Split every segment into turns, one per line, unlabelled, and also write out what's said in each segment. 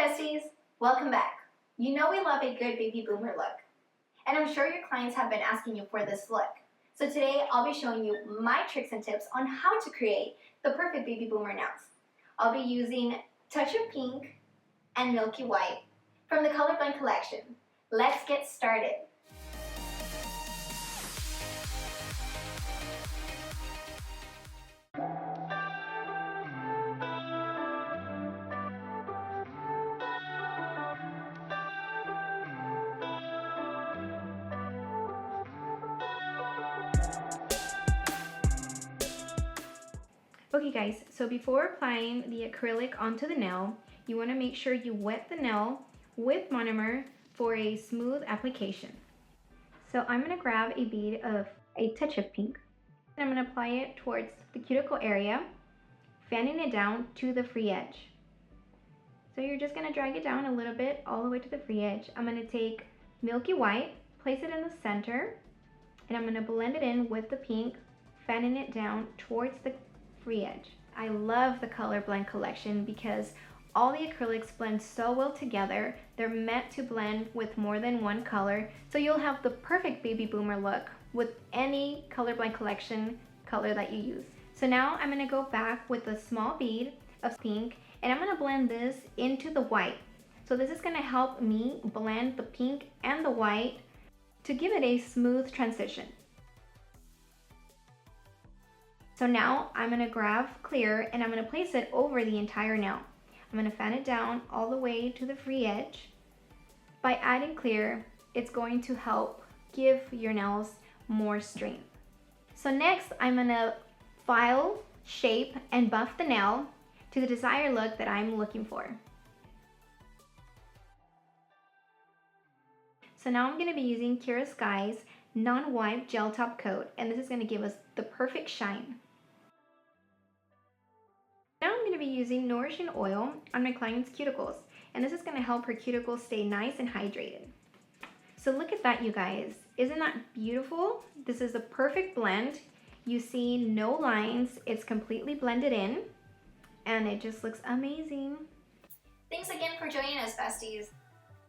besties! Welcome back. You know we love a good baby boomer look. And I'm sure your clients have been asking you for this look. So today I'll be showing you my tricks and tips on how to create the perfect baby boomer nails. I'll be using Touch of Pink and Milky White from the Colorblind collection. Let's get started. Okay guys, so before applying the acrylic onto the nail, you want to make sure you wet the nail with monomer for a smooth application. So I'm going to grab a bead of a touch of pink, and I'm going to apply it towards the cuticle area, fanning it down to the free edge. So you're just going to drag it down a little bit all the way to the free edge. I'm going to take Milky White, place it in the center, and I'm going to blend it in with the pink, fanning it down towards the free edge. I love the Colorblind collection because all the acrylics blend so well together. They're meant to blend with more than one color, so you'll have the perfect baby boomer look with any Colorblind collection color that you use. So now I'm going to go back with a small bead of pink, and I'm going to blend this into the white. So this is going to help me blend the pink and the white to give it a smooth transition. So now I'm going to grab clear and I'm going to place it over the entire nail. I'm going to fan it down all the way to the free edge. By adding clear, it's going to help give your nails more strength. So next, I'm going to file, shape, and buff the nail to the desired look that I'm looking for. So now I'm going to be using Kiara Sky's non-wipe gel top coat, and this is going to give us the perfect shine. Now I'm going to be using nourishing oil on my client's cuticles, and this is going to help her cuticles stay nice and hydrated. So look at that, you guys. Isn't that beautiful? This is the perfect blend. You see no lines. It's completely blended in, and it just looks amazing. Thanks again for joining us, besties.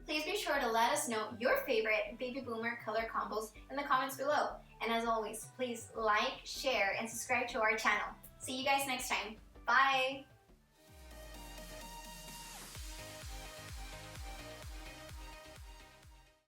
Please be sure to let us know your favorite baby boomer color combos in the comments below. And as always, please like, share, and subscribe to our channel. See you guys next time. Bye!